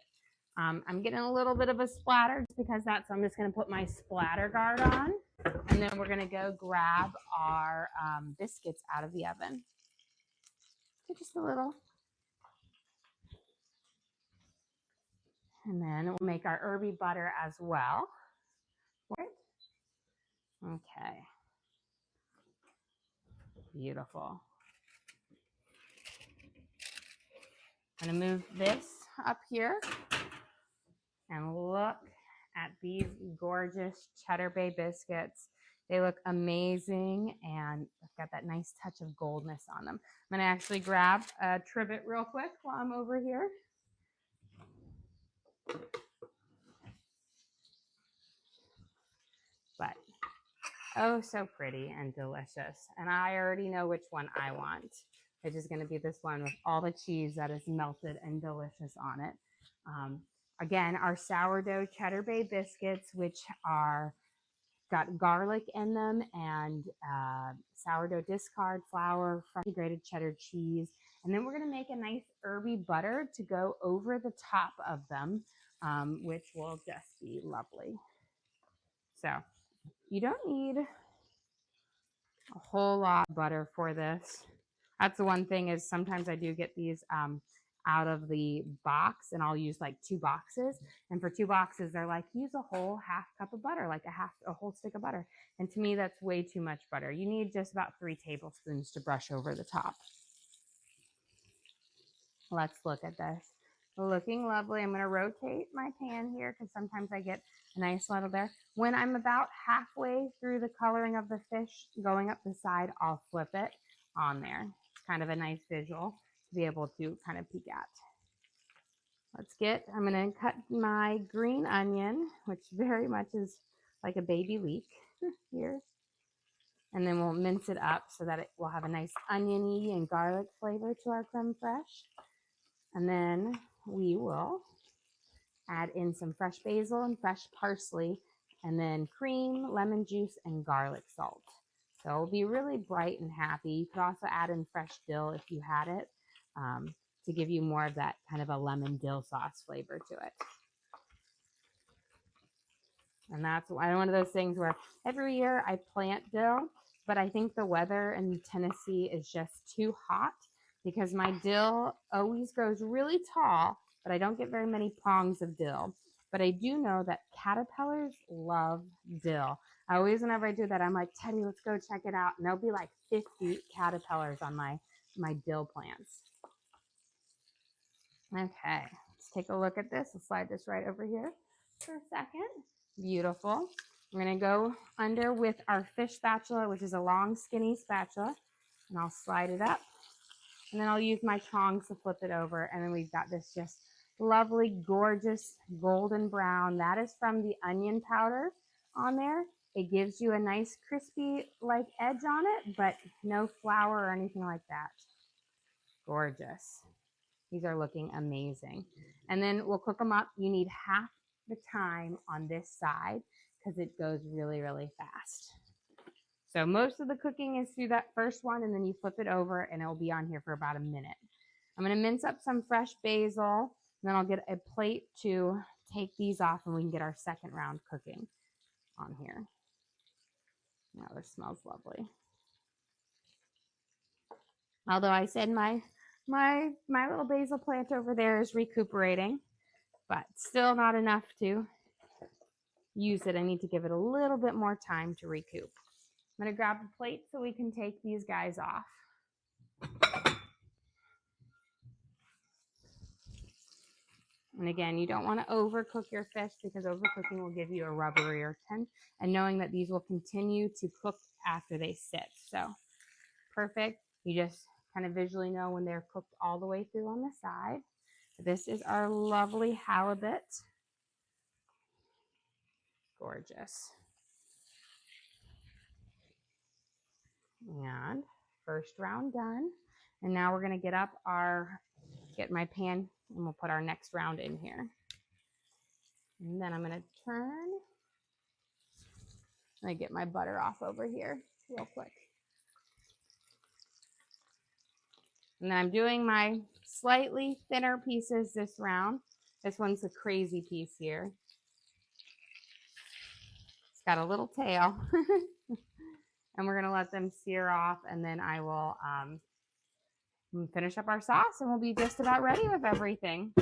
I'm getting a little bit of a splatter just because that's, so I'm just going to put my splatter guard on, and then we're going to go grab our biscuits out of the oven. So just a little. And then we'll make our herby butter as well. Okay. Beautiful. I'm going to move this up here and look at these gorgeous Cheddar Bay biscuits. They look amazing and I've got that nice touch of goldness on them. I'm going to actually grab a trivet real quick while I'm over here. But oh, so pretty and delicious. And I already know which one I want. Which is going to be this one with all the cheese that is melted and delicious on it. Again, our sourdough Cheddar Bay biscuits, which are got garlic in them and sourdough discard flour, freshly grated cheddar cheese. And then we're going to make a nice herby butter to go over the top of them, which will just be lovely. So you don't need a whole lot of butter for this. That's the one thing is sometimes I do get these out of the box and I'll use like 2 boxes. And for 2 boxes, they're like, use a whole half cup of butter, like a whole stick of butter. And to me, that's way too much butter. You need just about 3 tablespoons to brush over the top. Let's look at this. Looking lovely. I'm going to rotate my pan here because sometimes I get a nice level there. When I'm about halfway through the coloring of the fish going up the side, I'll flip it on there. Kind of a nice visual to be able to kind of peek at. I'm going to cut my green onion, which very much is like a baby leek here. And then we'll mince it up so that it will have a nice oniony and garlic flavor to our crème fraîche. And then we will add in some fresh basil and fresh parsley, and then cream, lemon juice, and garlic salt. So it'll be really bright and happy. You could also add in fresh dill if you had it to give you more of that kind of a lemon dill sauce flavor to it. And that's one of those things where every year I plant dill, but I think the weather in Tennessee is just too hot because my dill always grows really tall, but I don't get very many prongs of dill. But I do know that caterpillars love dill. I always, whenever I do that, I'm like, Teddy, let's go check it out. And there'll be like 50 caterpillars on my dill plants. Okay, let's take a look at this. I'll slide this right over here for a second. Beautiful. We're gonna go under with our fish spatula, which is a long, skinny spatula. And I'll slide it up. And then I'll use my tongs to flip it over. And then we've got this just lovely, gorgeous golden brown. That is from the onion powder on there. It gives you a nice crispy like edge on it, but no flour or anything like that. Gorgeous. These are looking amazing. And then we'll cook them up. You need half the time on this side because it goes really, really fast. So most of the cooking is through that first one, and then you flip it over and it'll be on here for about a minute. I'm going to mince up some fresh basil. And then I'll get a plate to take these off and we can get our second round cooking on here. Now this smells lovely. Although I said my little basil plant over there is recuperating, but still not enough to use it. I need to give it a little bit more time to recoup. I'm going to grab a plate so we can take these guys off. And again, you don't want to overcook your fish because overcooking will give you a rubberier tint. And knowing that these will continue to cook after they sit. So perfect. You just kind of visually know when they're cooked all the way through on the side. This is our lovely halibut. Gorgeous. And first round done. And now we're going to get my pan, and we'll put our next round in here. And then I'm going to turn. I get my butter off over here real quick. And then I'm doing my slightly thinner pieces this round. This one's the crazy piece here. It's got a little tail. And we're going to let them sear off, and then I will finish up our sauce, and we'll be just about ready with everything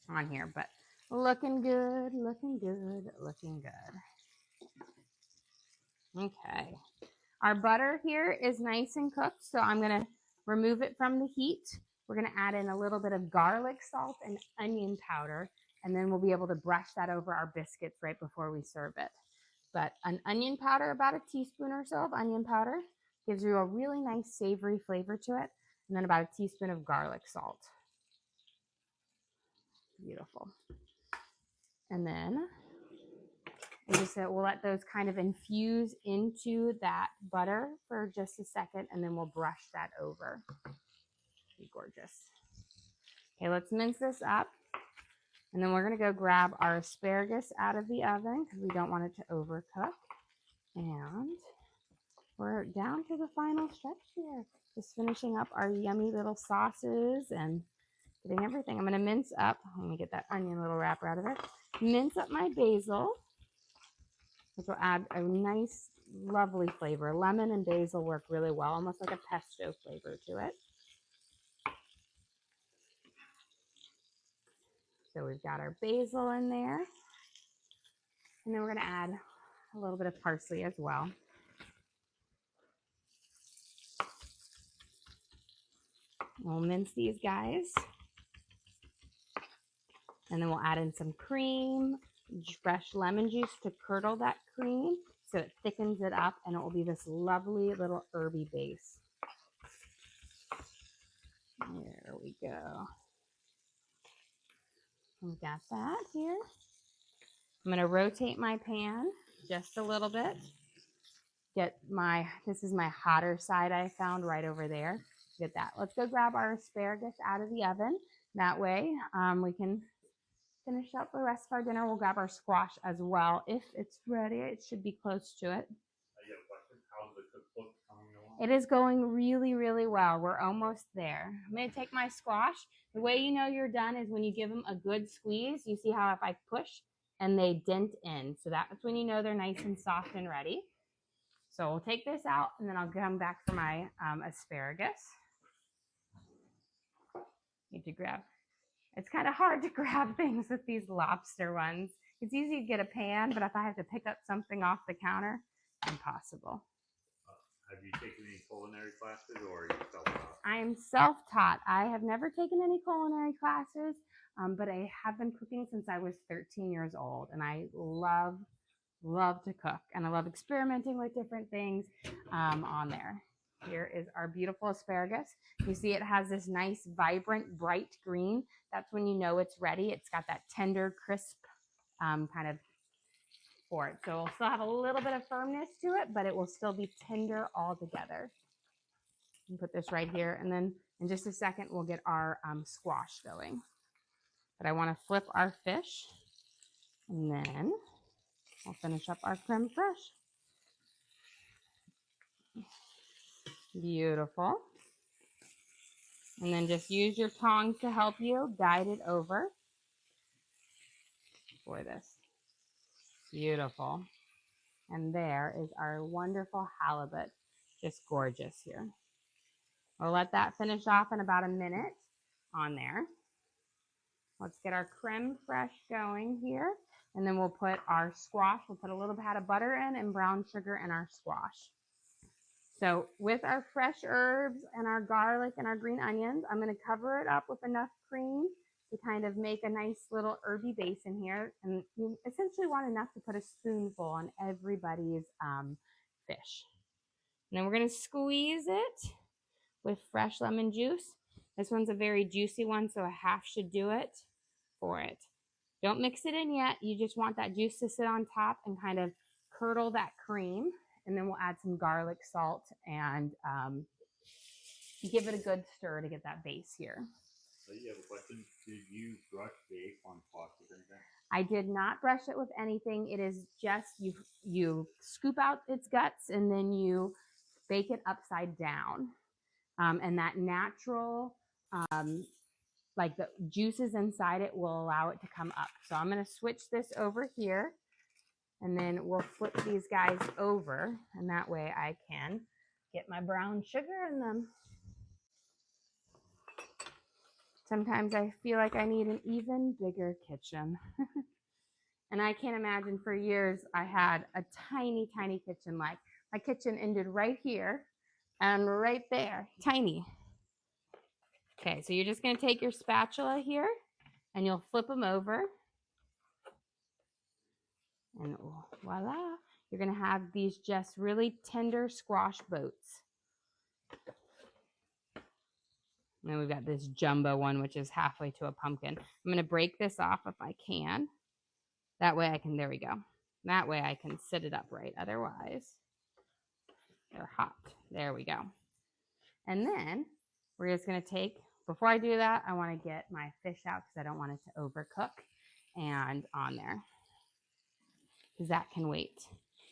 on here. But looking good, looking good, looking good. Okay. Our butter here is nice and cooked, so I'm going to remove it from the heat. We're going to add in a little bit of garlic salt and onion powder, and then we'll be able to brush that over our biscuits right before we serve it. But an onion powder, about a teaspoon or so of onion powder, gives you a really nice savory flavor to it. And then about a teaspoon of garlic salt. Beautiful. And then we'll let those kind of infuse into that butter for just a second, and then we'll brush that over. Be gorgeous. Okay, let's mince this up. And then we're going to go grab our asparagus out of the oven because we don't want it to overcook. And we're down to the final stretch here. Just finishing up our yummy little sauces and getting everything. I'm going to mince up. Let me get that onion little wrapper out of it. Mince up my basil, which will add a nice, lovely flavor. Lemon and basil work really well, almost like a pesto flavor to it. So we've got our basil in there. And then we're going to add a little bit of parsley as well. We'll mince these guys. And then we'll add in some cream, fresh lemon juice to curdle that cream so it thickens it up, and it will be this lovely little herby base. There we go. We've got that here. I'm going to rotate my pan just a little bit. This is my hotter side I found right over there. Get that. Let's go grab our asparagus out of the oven. That way we can finish up the rest of our dinner. We'll grab our squash as well. If it's ready, it should be close to it. I have a question. How's the cookbook coming along? It is going really, really well. We're almost there. I'm going to take my squash. The way you know you're done is when you give them a good squeeze. You see how if I push and they dent in. So that's when you know they're nice and soft and ready. So we'll take this out, and then I'll come back for my asparagus. Need to grab. It's kind of hard to grab things with these lobster ones. It's easy to get a pan, but if I have to pick up something off the counter, impossible. Have you taken any culinary classes, or are you self-taught? I am self-taught. I have never taken any culinary classes, but I have been cooking since I was 13 years old, and I love to cook, and I love experimenting with different things on there. Here is our beautiful asparagus. You see it has this nice, vibrant, bright green. That's when you know it's ready. It's got that tender, crisp kind of for it. So it'll still have a little bit of firmness to it, but it will still be tender all together. And put this right here, and then in just a second, we'll get our squash going. But I want to flip our fish, and then I'll finish up our crème fraîche. Beautiful. And then just use your tongs to help you guide it over for this. Beautiful. And there is our wonderful halibut. Just gorgeous here. We'll let that finish off in about a minute on there. Let's get our crème fraîche going here. And then we'll put our squash. We'll put a little pat of butter in and brown sugar in our squash. So with our fresh herbs and our garlic and our green onions, I'm going to cover it up with enough cream to kind of make a nice little herby base in here. And you essentially want enough to put a spoonful on everybody's fish. And then we're going to squeeze it with fresh lemon juice. This one's a very juicy one, so a half should do it for it. Don't mix it in yet. You just want that juice to sit on top and kind of curdle that cream. And then we'll add some garlic, salt, and give it a good stir to get that base here. So you have a question. Did you brush the acorn squash with anything? I did not brush it with anything. It is just you scoop out its guts and then you bake it upside down. And that natural, like the juices inside it will allow it to come up. So I'm going to switch this over here and then we'll flip these guys over and that way I can get my brown sugar in them. Sometimes I feel like I need an even bigger kitchen. And I can't imagine for years I had a tiny, tiny kitchen. Like my kitchen ended right here and right there, tiny. Okay, so you're just going to take your spatula here and you'll flip them over. And voila, you're going to have these just really tender squash boats. And then we've got this jumbo one, which is halfway to a pumpkin. I'm going to break this off if I can. That way I can, there we go. That way I can sit it up right. Otherwise, they're hot. There we go. And then we're just going to take, before I do that, I want to get my fish out because I don't want it to overcook and on there. Because that can wait.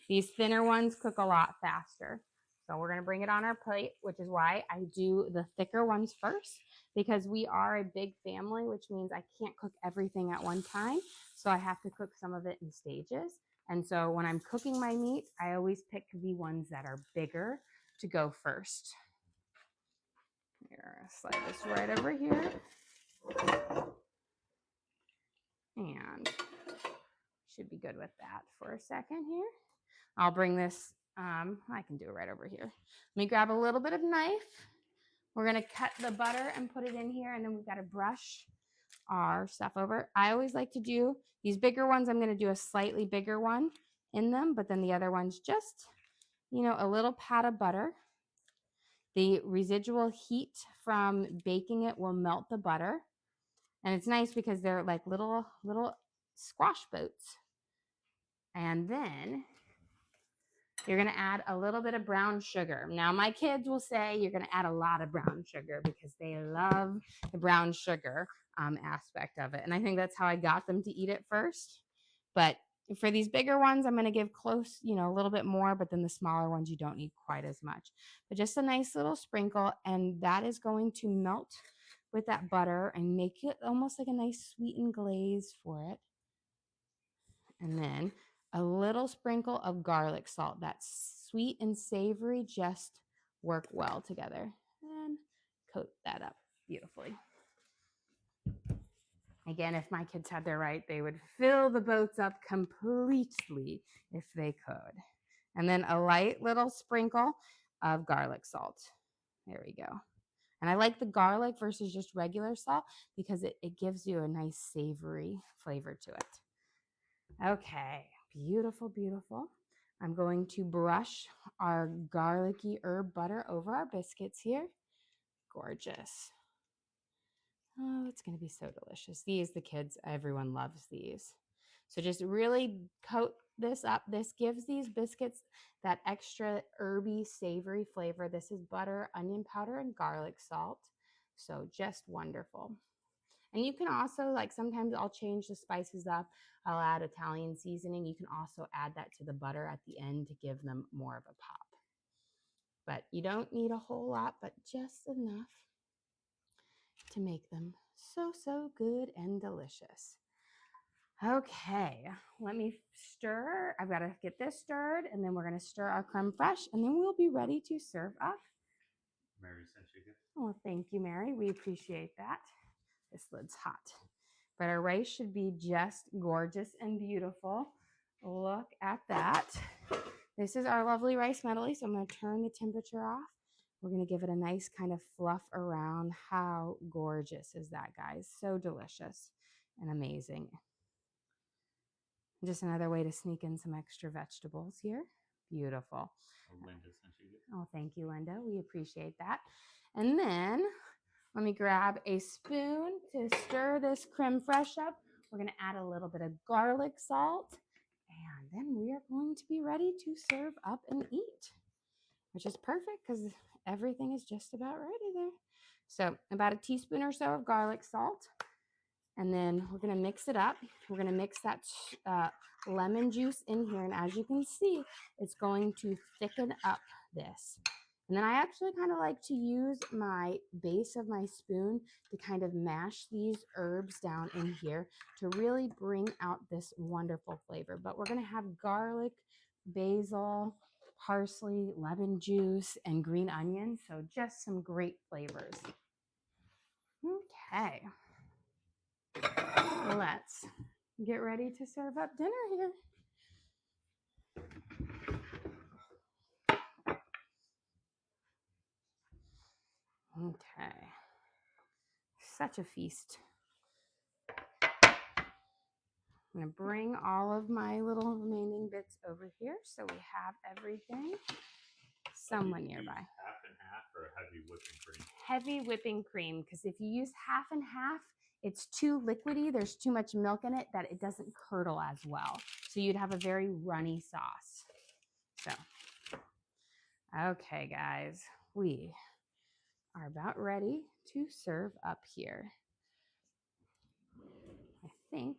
These thinner ones cook a lot faster. So we're going to bring it on our plate, which is why I do the thicker ones first, because we are a big family, which means I can't cook everything at one time. So I have to cook some of it in stages. And so when I'm cooking my meat, I always pick the ones that are bigger to go first. Here, slide this right over here. And should be good with that for a second here. I'll bring this, I can do it right over here. Let me grab a little bit of knife. We're going to cut the butter and put it in here, and then we've got to brush our stuff over. I always like to do these bigger ones. I'm going to do a slightly bigger one in them, but then the other ones just, you know, a little pat of butter. The residual heat from baking it will melt the butter. And it's nice because they're like little squash boats. And then you're going to add a little bit of brown sugar. Now, my kids will say you're going to add a lot of brown sugar because they love the brown sugar aspect of it. And I think that's how I got them to eat it first. But for these bigger ones, I'm going to give close, you know, a little bit more, but then the smaller ones, you don't need quite as much. But just a nice little sprinkle, and that is going to melt with that butter and make it almost like a nice sweetened glaze for it. And then a little sprinkle of garlic salt. That sweet and savory just work well together. And coat that up beautifully. Again, if my kids had their right, they would fill the boats up completely if they could. And then a light little sprinkle of garlic salt. There we go. And I like the garlic versus just regular salt because it gives you a nice savory flavor to it. Okay, beautiful, beautiful. I'm going to brush our garlicky herb butter over our biscuits here. Gorgeous. Oh, it's going to be so delicious. These, the kids, everyone loves these. So just really coat this up. This gives these biscuits that extra herby, savory flavor. This is butter, onion powder, and garlic salt. So just wonderful. And you can also, like, sometimes I'll change the spices up. I'll add Italian seasoning. You can also add that to the butter at the end to give them more of a pop. But you don't need a whole lot, but just enough to make them so good and delicious. Okay, let me stir. I've got to get this stirred, and then we're going to stir our crème fraîche, and then we'll be ready to serve up. Mary sent you good. Oh, thank you, Mary. We appreciate that. This lid's hot. But our rice should be just gorgeous and beautiful. Look at that. This is our lovely rice medley, so I'm going to turn the temperature off. We're going to give it a nice kind of fluff around. How gorgeous is that, guys? So delicious and amazing. Just another way to sneak in some extra vegetables here. Beautiful. Linda sent you this. Oh, thank you, Linda. We appreciate that. And then let me grab a spoon to stir this crème fraîche up. We're going to add a little bit of garlic salt, and then we are going to be ready to serve up and eat, which is perfect because everything is just about ready there. So about a teaspoon or so of garlic salt, and then we're going to mix it up. We're going to mix that lemon juice in here, and as you can see, it's going to thicken up this. And then I actually kind of like to use my base of my spoon to kind of mash these herbs down in here to really bring out this wonderful flavor. But we're going to have garlic, basil, parsley, lemon juice, and green onion. So just some great flavors. Okay. Let's get ready to serve up dinner here. Okay. Such a feast. I'm going to bring all of my little remaining bits over here so we have everything somewhere nearby. Half and half or heavy whipping cream? Heavy whipping cream, because if you use half and half, it's too liquidy. There's too much milk in it that it doesn't curdle as well. So you'd have a very runny sauce. So, okay, guys, we are about ready to serve up here. I think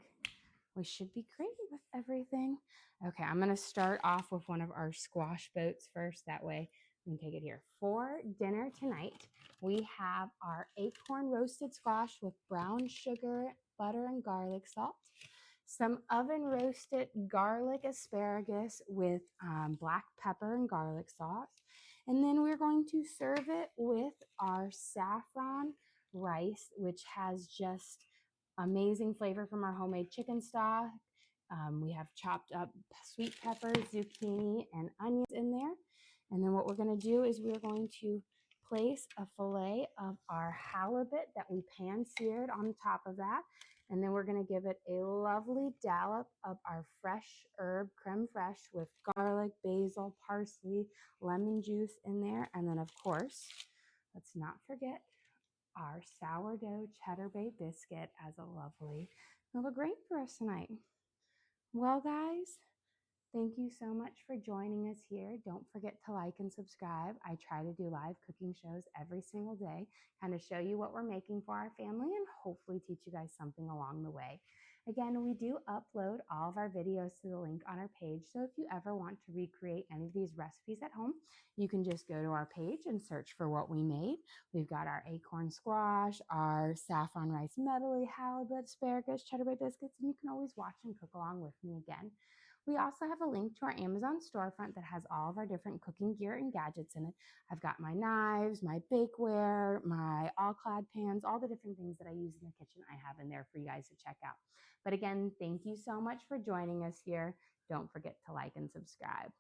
we should be great with everything. Okay, I'm going to start off with one of our squash boats first. That way we can take it here. For dinner tonight, we have our acorn roasted squash with brown sugar, butter, and garlic salt. Some oven roasted garlic asparagus with black pepper and garlic sauce. And then we're going to serve it with our saffron rice, which has just amazing flavor from our homemade chicken stock. We have chopped up sweet peppers, zucchini, and onions in there. And then what we're going to do is we're going to place a fillet of our halibut that we pan seared on top of that. And then we're going to give it a lovely dollop of our fresh herb crème fraîche with garlic, basil, parsley, lemon juice in there. And then, of course, let's not forget our sourdough cheddar bay biscuit as a lovely little grain for us tonight. Well, guys, thank you so much for joining us here. Don't forget to like and subscribe. I try to do live cooking shows every single day, kind of show you what we're making for our family and hopefully teach you guys something along the way. Again, we do upload all of our videos to the link on our page. So if you ever want to recreate any of these recipes at home, you can just go to our page and search for what we made. We've got our acorn squash, our saffron rice medley, halibut, asparagus, cheddar bay biscuits, and you can always watch and cook along with me again. We also have a link to our Amazon storefront that has all of our different cooking gear and gadgets in it. I've got my knives, my bakeware, my all-clad pans, all the different things that I use in the kitchen I have in there for you guys to check out. But again, thank you so much for joining us here. Don't forget to like and subscribe.